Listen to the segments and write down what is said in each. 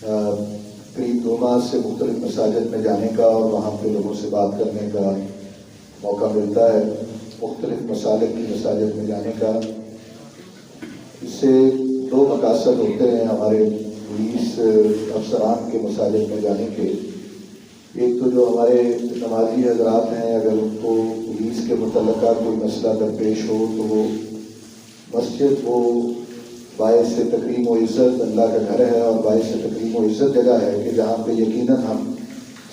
قریب 2 ماہ سے مختلف مساجد میں جانے کا اور وہاں پہ لوگوں سے بات کرنے کا موقع ملتا ہے، مختلف مسالک کی مساجد میں جانے کا۔ اس سے 2 مقاصد ہوتے ہیں ہمارے پولیس افسران کے مساجد میں جانے کے۔ ایک تو جو ہمارے نمازی حضرات ہیں، اگر ان کو پولیس کے متعلقہ کوئی مسئلہ درپیش ہو تو وہ مسجد وہ باعث تکریم و عزت اللہ کا گھر ہے اور باعث تکریم و عزت جگہ ہے کہ جہاں پہ یقیناً ہم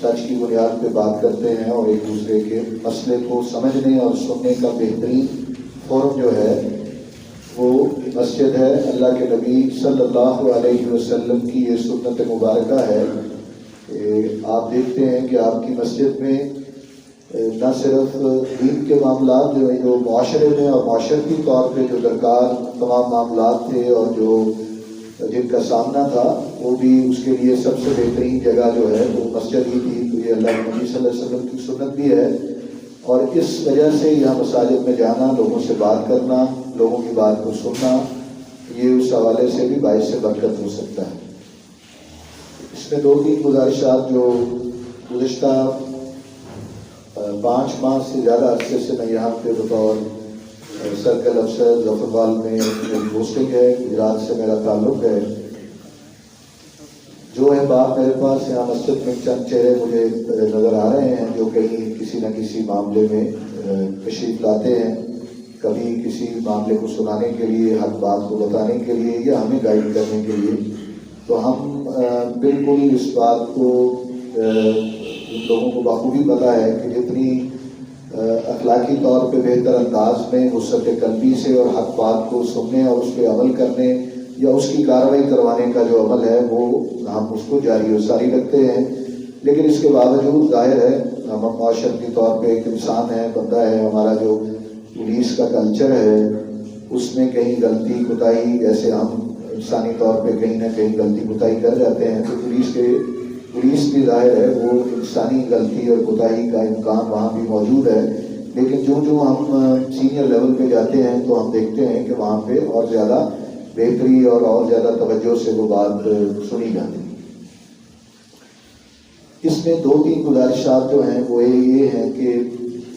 سچ کی بنیاد پہ بات کرتے ہیں اور ایک دوسرے کے مسئلے کو سمجھنے اور سننے کا بہترین فورم جو ہے وہ مسجد ہے۔ اللہ کے نبی صلی اللہ علیہ وسلم کی یہ سنت مبارکہ ہے۔ آپ دیکھتے ہیں کہ آپ کی مسجد میں نہ صرف دین کے معاملات جو معاشرے میں اور معاشرتی طور پہ جو درکار تمام معاملات تھے اور جن کا سامنا تھا وہ بھی اس کے لیے سب سے بہترین جگہ جو ہے وہ مسجد ہی تھی۔ تو یہ اللہ کے نبی صلی اللہ علیہ وسلم کی سنت بھی ہے اور اس وجہ سے یہاں مساجد میں جانا، لوگوں سے بات کرنا، لوگوں کی بات کو سننا، یہ اس حوالے سے بھی باعث برکت ہو سکتا ہے۔ اس میں 2-3 گزارشات جو گزشتہ 5 ماہ سے زیادہ عرصے سے میں یہاں پہ بطور سرکل افسر ظفربال میں پوسٹنگ ہے، گجرات سے میرا تعلق ہے۔ جو ہے بات میرے پاس یہاں مسجد میں چند چہرے مجھے نظر آ رہے ہیں جو کہیں کسی نہ کسی معاملے میں تشریف لاتے ہیں، کبھی کسی معاملے کو سنانے کے لیے، حق بات کو بتانے کے لیے یا ہمیں گائیڈ کرنے کے لیے۔ تو ہم بالکل اس بات کو لوگوں کو بخوبی پتہ ہے کہ جتنی اخلاقی طور پہ بہتر انداز میں وسعت قلبی سے اور حق بات کو سننے اور اس پہ عمل کرنے یا اس کی کارروائی کروانے کا جو عمل ہے وہ ہم اس کو جاری و ساری رکھتے ہیں، لیکن اس کے باوجود ظاہر ہے ہم معاشرتی طور پہ ایک انسان ہے، بندہ ہے۔ ہمارا جو پولیس کا کلچر ہے اس میں کہیں غلطی کوتاہی، جیسے ہم انسانی طور پہ کہیں نہ کہیں غلطی کوتاہی کر جاتے ہیں، تو پولیس بھی ظاہر ہے وہ انسانی غلطی اور کوتاہی کا امکان وہاں بھی موجود ہے، لیکن جو ہم سینئر لیول پہ جاتے ہیں تو ہم دیکھتے ہیں کہ وہاں پہ اور زیادہ بہتری اور زیادہ توجہ سے وہ بات سنی جاتی ہے۔ اس میں 2-3 گزارشات جو ہیں وہ یہ ہیں کہ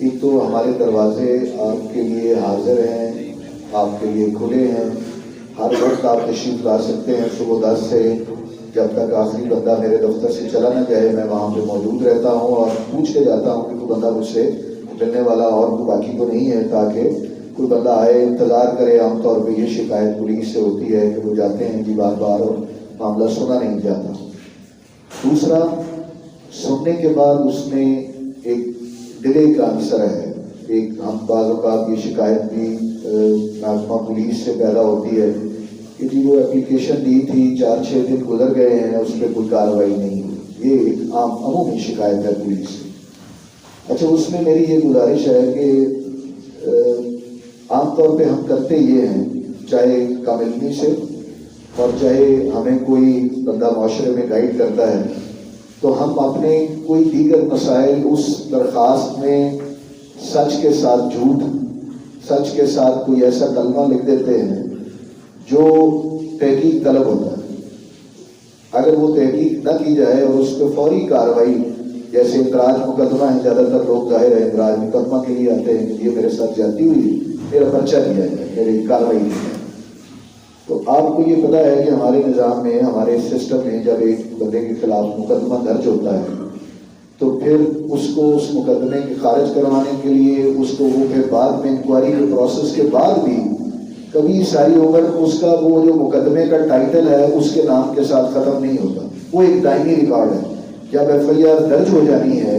ایک تو ہمارے دروازے آپ کے لیے حاضر ہیں، آپ کے لیے کھلے ہیں، ہر وقت آپ تشریف لا سکتے ہیں۔ صبح 10 سے جب تک آخری بندہ میرے دفتر سے چلا نہ جائے میں وہاں پہ موجود رہتا ہوں اور پوچھ کے جاتا ہوں کہ کوئی بندہ مجھ سے ملنے والا اور کوئی باقی تو نہیں ہے، تاکہ کوئی بندہ آئے انتظار کرے۔ عام طور پہ یہ شکایت پولیس سے ہوتی ہے کہ وہ جاتے ہیں جی بار بار اور معاملہ سنا نہیں جاتا۔ دوسرا، سننے کے بعد اس میں ایک ڈیلے کا عنصر ہے۔ ایک ہم بعض اوقات یہ شکایت بھی محکمہ پولیس سے پیدا ہوتی ہے کہ جی وہ اپلیکیشن دی تھی، 4-6 دن گزر گئے ہیں، اس پہ کوئی کارروائی نہیں ہوئی۔ یہ ایک عمومی شکایت ہے پولیس سے۔ اچھا، اس میں میری یہ گزارش ہے کہ عام طور پہ ہم کرتے یہ ہیں، چاہے کم علمی سے اور چاہے ہمیں کوئی بندہ معاشرے میں گائیڈ کرتا ہے تو ہم اپنے کوئی دیگر مسائل اس درخواست میں سچ کے ساتھ جھوٹ، سچ کے ساتھ کوئی ایسا کلمہ لکھ دیتے ہیں جو تحقیق طلب ہوتا ہے۔ اگر وہ تحقیق نہ کی جائے اور اس پہ فوری کارروائی، جیسے اندراج مقدمہ ہے، زیادہ تر لوگ ظاہر ہے اندراج مقدمہ کے لیے آتے ہیں کہ یہ میرے ساتھ زیادتی ہوئی، میرا پرچہ دیا جائے، میری کارروائی کی جائے۔ تو آپ کو یہ پتہ ہے کہ ہمارے نظام میں، ہمارے سسٹم میں جب ایک بندے کے خلاف مقدمہ درج ہوتا ہے تو پھر اس کو اس مقدمے کے خارج کروانے کے لیے اس کو وہ پھر بعد میں انکوائری کے پروسیس کے بعد بھی کبھی ساری عمر اس کا وہ جو مقدمے کا ٹائٹل ہے اس کے نام کے ساتھ ختم نہیں ہوتا، وہ ایک دائمی ریکارڈ ہے۔ جب ایف آئی آر درج ہو جانی ہے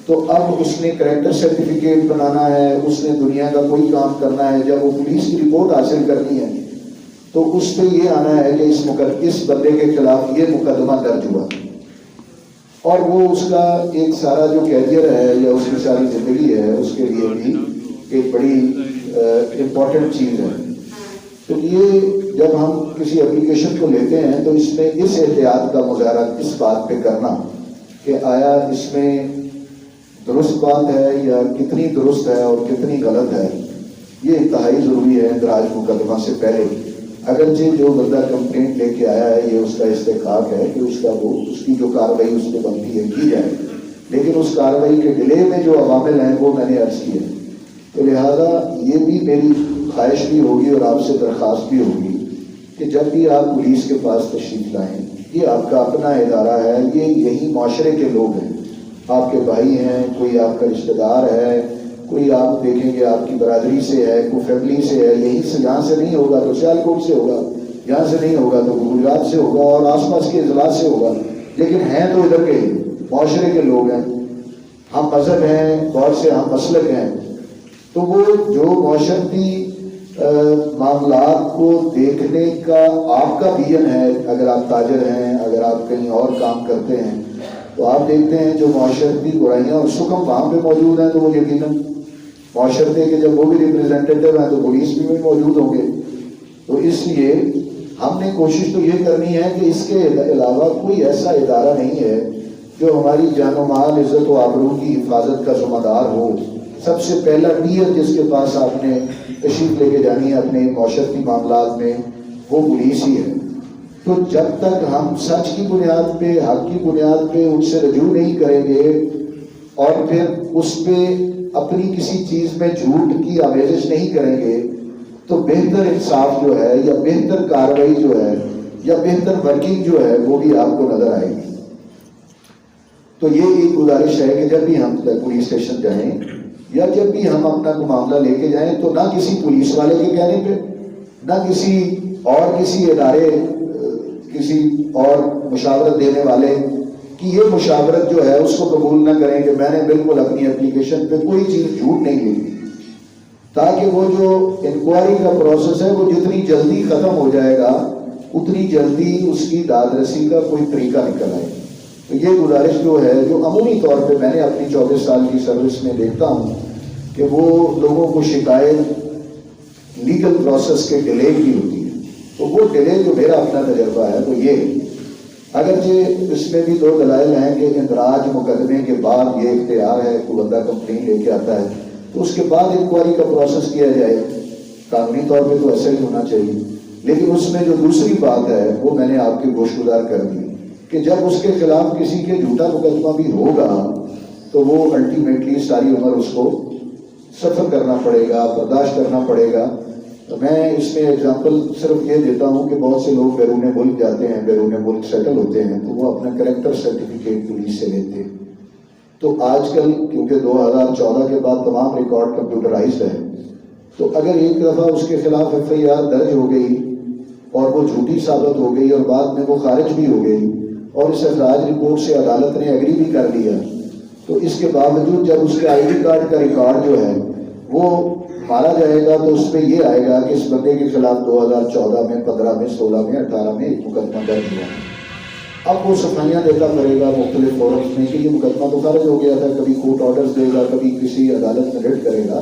تو اب اس نے کریکٹر سرٹیفکیٹ بنانا ہے، اس نے دنیا کا کوئی کام کرنا ہے، جب وہ پولیس کی رپورٹ حاصل کرنی ہے تو اس پہ یہ آنا ہے کہ اس بندے کے خلاف یہ مقدمہ درج ہوا، اور وہ اس کا ایک سارا جو کیریئر ہے یا اس کی ساری زندگی ہے اس کے لیے بھی ایک بڑی امپورٹنٹ چیز ہے۔ تو یہ جب ہم کسی اپلیکیشن کو لیتے ہیں تو اس میں اس احتیاط کا مظاہرہ اس بات پہ کرنا کہ آیا اس میں درست بات ہے یا کتنی درست ہے اور کتنی غلط ہے، یہ انتہائی ضروری ہے اندراج مقدمہ سے پہلے۔ اگرچہ جو بندہ کمپلینٹ لے کے آیا ہے یہ اس کا استحقاق ہے کہ اس کی جو کارروائی اس پہ بنتی ہے کی جائے، لیکن اس کارروائی کے ڈیلے میں جو عوامل ہیں وہ میں نے عرض کیے، تو لہذا یہ بھی میری خواہش بھی ہوگی اور آپ سے درخواست بھی ہوگی کہ جب بھی آپ پولیس کے پاس تشریف لائیں، یہ آپ کا اپنا ادارہ ہے، یہ یہی معاشرے کے لوگ ہیں، آپ کے بھائی ہیں، کوئی آپ کا رشتہ دار ہے، کوئی آپ دیکھیں گے آپ کی برادری سے ہے، کوئی فیملی سے ہے، یہیں سے یہاں سے نہیں ہوگا تو سیال کوٹ سے ہوگا، یہاں سے نہیں ہوگا تو گجرات سے ہوگا اور آس پاس کے اضلاع سے ہوگا، لیکن ہیں تو ادھر کے معاشرے کے لوگ ہیں، ہم مذہب ہیں، بہت سے ہم مسلک ہیں، تو وہ جو معاشرتی معاملات کو دیکھنے کا آپ کا ویژن ہے، اگر آپ تاجر ہیں، اگر آپ کہیں اور کام کرتے ہیں تو آپ دیکھتے ہیں جو معاشرتی برائیاں اور سکم وہاں پہ موجود ہیں، تو وہ یقیناً معاشرتے کے جب وہ بھی ریپرزینٹیٹیو ہیں تو پولیس بھی موجود ہوں گے، تو اس لیے ہم نے کوشش تو یہ کرنی ہے کہ اس کے علاوہ کوئی ایسا ادارہ نہیں ہے جو ہماری جان و مال، عزت و آبرو کی حفاظت کا ذمہ دار ہو۔ سب سے پہلا ٹیئر جس کے پاس آپ نے تشریف لے کے جانی ہے اپنے معاشرتی معاملات میں، وہ پولیس ہی ہے۔ تو جب تک ہم سچ کی بنیاد پہ، حق کی بنیاد پہ ان سے رجوع نہیں کریں گے اور پھر اس پہ اپنی کسی چیز میں جھوٹ کی آمیزش نہیں کریں گے، تو بہتر انصاف جو ہے یا بہتر کارروائی جو ہے یا بہتر ورکنگ جو ہے وہ بھی آپ کو نظر آئے گی۔ تو یہ ایک گزارش ہے کہ جب بھی ہم پولیس اسٹیشن جائیں یا جب بھی ہم اپنا کوئی معاملہ لے کے جائیں تو نہ کسی پولیس والے کے کہنے پہ، نہ کسی ادارے، کسی اور مشاورت دینے والے کی یہ مشاورت جو ہے اس کو قبول نہ کریں کہ میں نے بالکل اپنی اپلیکیشن پہ کوئی چیز جھوٹ نہیں لکھی، تاکہ وہ جو انکوائری کا پروسیس ہے وہ جتنی جلدی ختم ہو جائے گا اتنی جلدی اس کی داد رسی کا کوئی طریقہ نکل آئے۔ تو یہ گزارش جو ہے، جو عمومی طور پہ میں نے اپنی 24 سال کی سروس میں دیکھتا ہوں کہ وہ لوگوں کو شکایت لیگل پروسیس کے ڈیلے کی ہوتی ہے، تو وہ ڈیلے جو میرا اپنا تجربہ ہے وہ یہ، اگرچہ اس میں بھی دو دلائل ہیں کہ اندراج مقدمے کے بعد یہ اختیار ہے، کوئی بندہ کمپلین لے کے آتا ہے تو اس کے بعد انکوائری کا پروسیس کیا جائے، قانونی طور پہ تو ایسا ہی ہونا چاہیے، لیکن اس میں جو دوسری بات ہے وہ میں نے آپ کے گوشگزار کر دی کہ جب اس کے خلاف کسی کے جھوٹا مقدمہ بھی ہوگا تو وہ الٹیمیٹلی ساری عمر اس کو سفر کرنا پڑے گا، برداشت کرنا پڑے گا۔ میں اس میں اگزامپل صرف یہ دیتا ہوں کہ بہت سے لوگ بیرون ملک جاتے ہیں، بیرون ملک سیٹل ہوتے ہیں تو وہ اپنا کریکٹر سرٹیفکیٹ پولیس سے لیتے ہیں، تو آج کل کیونکہ 2014 کے بعد تمام ریکارڈ کمپیوٹرائزڈ ہے، تو اگر ایک دفعہ اس کے خلاف FIR درج ہو گئی اور وہ جھوٹی ثابت ہو گئی اور بعد میں وہ خارج بھی ہو گئی اور اس اخراج رپورٹ سے عدالت نے ایگری بھی کر لیا، تو اس کے باوجود جب اس کے ID کارڈ کا ریکارڈ جو ہے وہ مارا جائے گا تو اس پہ یہ آئے گا کہ اس بندے کے خلاف 2014 میں، 15 میں، 16 میں، 18 میں ایک مقدمہ درج ہوا۔ اب وہ صفائیاں دیتا کرے گا مختلف فورمز میں کہ یہ مقدمہ تو خارج ہو گیا تھا، کبھی کورٹ آرڈرز دے گا، کبھی کسی عدالت میں ریٹ کرے گا،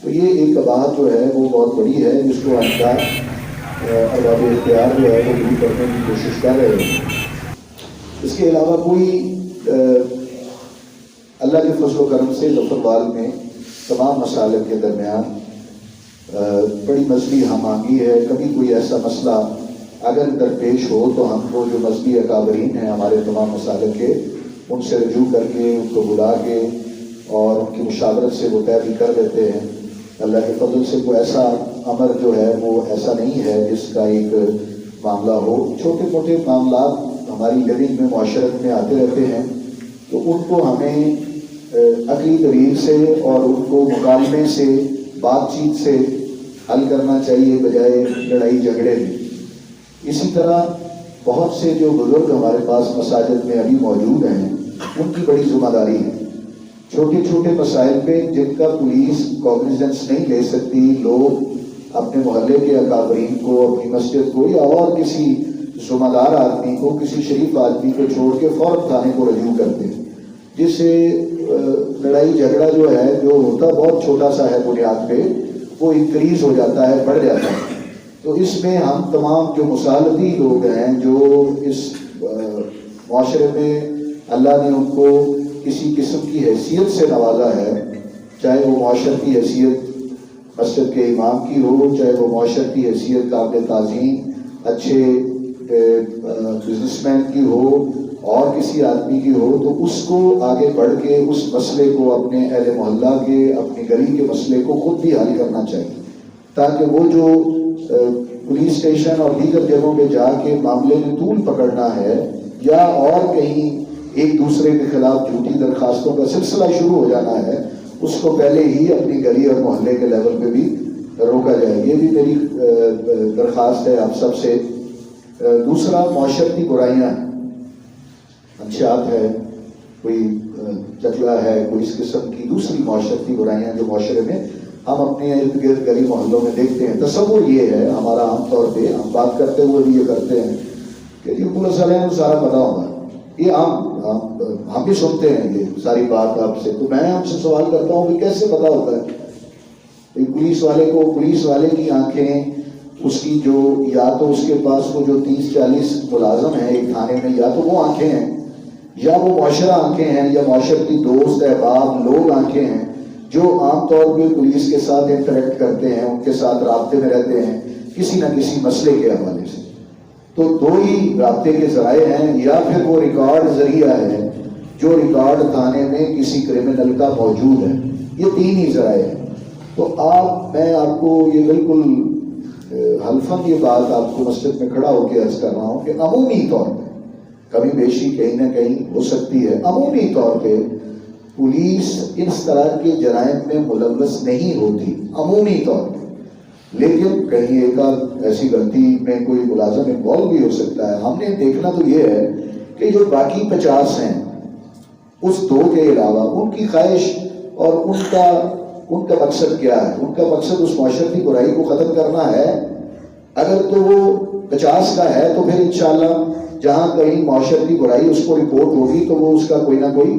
تو یہ ایک قباحت جو ہے وہ بہت بڑی ہے جس کو ارباب اختیار جو ہے وہ دور کرنے کی کوشش کر رہے ہیں۔ اس کے علاوہ کوئی اللہ کے فضل و کرم سے ظفربال میں تمام مسالک کے درمیان بڑی مذہبی ہم آہنگی ہے۔ کبھی کوئی ایسا مسئلہ اگر درپیش ہو تو ہم کو جو مذہبی اکابرین ہیں ہمارے تمام مسالک کے، ان سے رجوع کر کے، ان کو بلا کے اور ان کی مشاورت سے وہ طے بھی کر دیتے ہیں۔ اللہ کے فضل سے کوئی ایسا امر جو ہے وہ ایسا نہیں ہے جس کا ایک معاملہ ہو۔ چھوٹے موٹے معاملات ہماری لیونگ میں، معاشرت میں آتے رہتے ہیں، تو ان کو ہمیں عقلی دلیل سے اور ان کو مکالمے سے، بات چیت سے حل کرنا چاہیے بجائے لڑائی جھگڑے میں۔ اسی طرح بہت سے جو بزرگ ہمارے پاس مساجد میں ابھی موجود ہیں ان کی بڑی ذمہ داری ہے، چھوٹے چھوٹے مسائل پہ جن کا پولیس کوگنیزنس نہیں لے سکتی، لوگ اپنے محلے کے اکابرین کو، اپنی مسجد کو یا اور کسی ذمہ دار آدمی کو، کسی شریف آدمی کو چھوڑ کے فوراً تھانے کو رجوع کرتے ہیں، جس سے لڑائی جھگڑا جو ہے جو ہوتا بہت چھوٹا سا ہے بنیاد پہ، وہ انکریز ہو جاتا ہے، بڑھ جاتا ہے۔ تو اس میں ہم تمام جو مصالحتی لوگ ہیں، جو اس معاشرے میں اللہ نے ان کو کسی قسم کی حیثیت سے نوازا ہے، چاہے وہ معاشرتی حیثیت مسجد کے امام کی ہو، چاہے وہ معاشرتی حیثیت قابل تعظیم اچھے بزنس مین کی ہو اور کسی آدمی کی ہو، تو اس کو آگے بڑھ کے اس مسئلے کو اپنے اہل محلہ کے، اپنی گلی کے مسئلے کو خود بھی حل کرنا چاہیے، تاکہ وہ جو پولیس اسٹیشن اور دیگر جگہوں پہ جا کے معاملے میں طول پکڑنا ہے یا اور کہیں ایک دوسرے کے خلاف جھوٹی درخواستوں کا سلسلہ شروع ہو جانا ہے، اس کو پہلے ہی اپنی گلی اور محلے کے لیول پہ بھی روکا جائے۔ یہ بھی میری درخواست ہے آپ سب سے۔ دوسرا، معاشرتی برائیاں، منشیات ہے، کوئی چکلا ہے، کوئی اس قسم کی دوسری معاشرتی برائیاں جو معاشرے میں ہم اپنے ارد گرد گلی محلوں میں دیکھتے ہیں۔ تصور یہ ہے ہمارا، عام طور پہ ہم بات کرتے ہوئے بھی یہ کرتے ہیں کہ یہ پولیس والے کو سارا پتا ہوگا، یہ ہم بھی سنتے ہیں یہ ساری بات آپ سے، تو میں آپ سے سوال کرتا ہوں کہ کیسے پتا ہوتا ہے؟ پولیس والے کو، پولیس والے کی آنکھیں، اس کی جو، یا تو اس کے پاس وہ جو 30-40 ملازم ہیں ایک تھانے میں، یا تو وہ آنکھیں ہیں، یا وہ معاشرہ آنکھیں ہیں، یا معاشرتی دوست احباب لوگ آنکھیں ہیں جو عام طور پہ پولیس کے ساتھ انٹریکٹ کرتے ہیں، ان کے ساتھ رابطے میں رہتے ہیں کسی نہ کسی مسئلے کے حوالے سے۔ تو دو ہی رابطے کے ذرائع ہیں، یا پھر وہ ریکارڈ ذریعہ ہے جو ریکارڈ تھانے میں کسی کرمنل کا موجود ہے، یہ تین ہی ذرائع ہیں۔ تو میں آپ کو یہ بالکل حلفاً یہ بات آپ کو مسجد میں کھڑا ہو کے عرض کر رہا ہوں کہ عمومی طور پہ، کمی بیشی کہیں نہ کہیں ہو سکتی ہے، عمومی طور پہ پولیس اس طرح کے جرائم میں ملوث نہیں ہوتی عمومی طور پہ، لیکن کہیں ایک ایسی غلطی میں کوئی ملازم انوالو بھی ہو سکتا ہے۔ ہم نے دیکھنا تو یہ ہے کہ جو باقی 50 ہیں اس 2 کے علاوہ، ان کی خواہش اور ان کا مقصد کیا ہے؟ ان کا مقصد اس معاشرتی برائی کو ختم کرنا ہے۔ اگر تو وہ 50 کا ہے تو پھر انشاءاللہ جہاں کہیں معاشرتی برائی اس کو رپورٹ ہوگی تو وہ اس کا کوئی نہ کوئی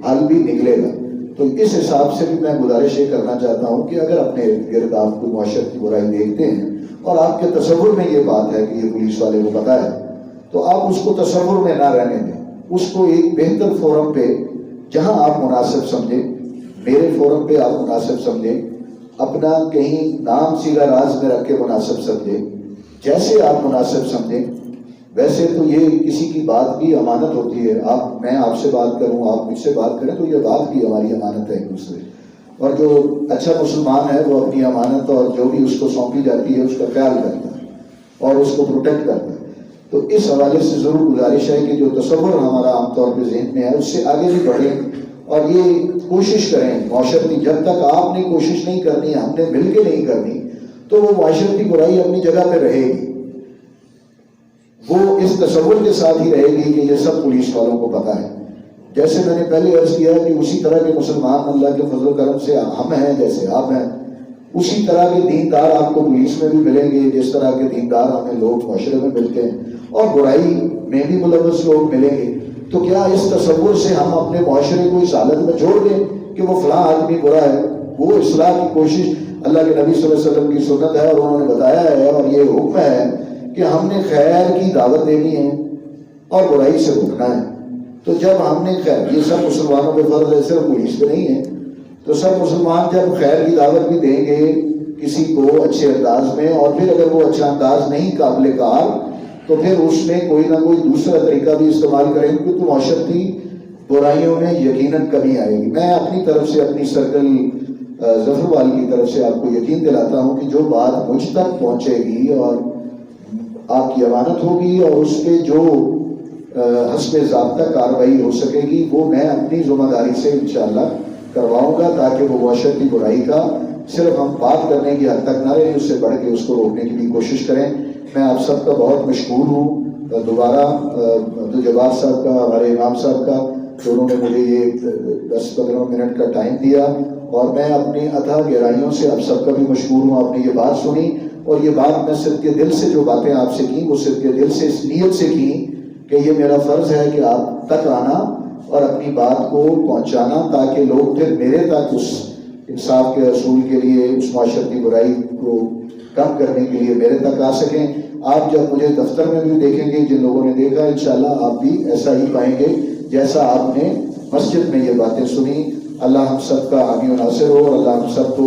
حل بھی نکلے گا۔ تو اس حساب سے بھی میں گزارش یہ کرنا چاہتا ہوں کہ اگر اپنے گرد آپ کو معاشرتی برائی دیکھتے ہیں اور آپ کے تصور میں یہ بات ہے کہ یہ پولیس والے کو پتہ ہے، تو آپ اس کو تصور میں نہ رہنے دیں، اس کو ایک بہتر فورم پہ جہاں آپ مناسب سمجھیں، میرے فورم پہ آپ مناسب سمجھیں، اپنا کہیں نام سیدھا راز میں رکھ کے مناسب سمجھیں، جیسے آپ مناسب سمجھیں۔ ویسے تو یہ کسی کی بات بھی امانت ہوتی ہے، میں آپ سے بات کروں، آپ مجھ سے بات کریں، تو یہ بات بھی ہماری امانت ہے ایک دوسرے، اور جو اچھا مسلمان ہے وہ اپنی امانت اور جو بھی اس کو سونپی جاتی ہے اس کا خیال کرتا ہے اور اس کو پروٹیکٹ کرتا ہے۔ تو اس حوالے سے ضرور گزارش ہے کہ جو تصور ہمارا عام طور پہ ذہن میں ہے اس سے آگے بھی بڑھیں اور یہ کوشش کریں معاشرتی، جب تک آپ نے کوشش نہیں کرنی، ہم نے مل کے نہیں کرنی، تو وہ معاشرتی برائی اپنی جگہ پہ رہے گی، وہ اس تصور کے ساتھ ہی رہے گی کہ یہ سب پولیس والوں کو پتہ ہے۔ جیسے میں نے پہلے عرض کیا کہ اسی طرح کے مسلمان اللہ کے فضل و کرم سے ہم ہیں، جیسے آپ ہیں، اسی طرح کے دیندار آپ کو پولیس میں بھی ملیں گے، جس طرح کے دیندار ہمیں لوگ معاشرے میں ملتے ہیں، اور برائی میں بھی ملوث لوگ ملیں گے۔ تو کیا اس تصور سے ہم اپنے معاشرے کو اس حالت میں چھوڑ دیں کہ وہ فلاں آدمی برا ہے؟ وہ اصلاح کی کوشش اللہ کے نبی صلی اللہ علیہ وسلم کی سنت ہے، اور انہوں نے بتایا ہے، اور یہ حکم ہے کہ ہم نے خیر کی دعوت دینی ہے اور برائی سے روکنا ہے۔ تو جب ہم نے خیر، یہ سب مسلمانوں پہ فرض ہے، صرف پولیس پہ نہیں ہے، تو سب مسلمان جب خیر کی دعوت بھی دیں گے کسی کو اچھے انداز میں، اور پھر اگر وہ اچھا انداز نہیں قابل کار، تو پھر اس میں کوئی نہ کوئی دوسرا طریقہ بھی استعمال کریں گے، تو معاشرتی برائیوں میں یقیناً کمی آئے گی۔ میں اپنی طرف سے، اپنی سرکل ظفر والی کی طرف سے آپ کو یقین دلاتا ہوں کہ جو بات مجھ تک پہنچے گی اور آپ کی امانت ہوگی اور اس پہ جو حسب ضابطہ کارروائی ہو سکے گی وہ میں اپنی ذمہ داری سے انشاءاللہ کرواؤں گا، تاکہ وہ معاشرتی برائی کا صرف ہم بات کرنے کی حد تک نہ رہیں، اس سے بڑھ کے اس کو روکنے کی بھی کوشش کریں۔ میں آپ سب کا بہت مشکور ہوں، دوبارہ عبدالجبار صاحب کا، ہمارے امام صاحب کا، کہ انہوں نے مجھے یہ 10-15 منٹ کا ٹائم دیا، اور میں اپنی اتھا گہرائیوں سے آپ سب کا بھی مشکور ہوں۔ آپ نے یہ بات سنی، اور یہ بات میں صدق دل سے جو باتیں آپ سے کی وہ صدق دل سے اس نیت سے کی کہ یہ میرا فرض ہے کہ آپ تک آنا اور اپنی بات کو پہنچانا، تاکہ لوگ پھر میرے تک اس انصاف کے اصول کے لیے، اس معاشرتی برائی کو کم کرنے کے لیے میرے تک آ سکیں۔ آپ جب مجھے دفتر میں بھی دیکھیں گے، جن لوگوں نے دیکھا، انشاءاللہ آپ بھی ایسا ہی پائیں گے جیسا آپ نے مسجد میں یہ باتیں سنی۔ اللہ ہم سب کا حامی و ناصر ہو، اور اللہ ہم سب کو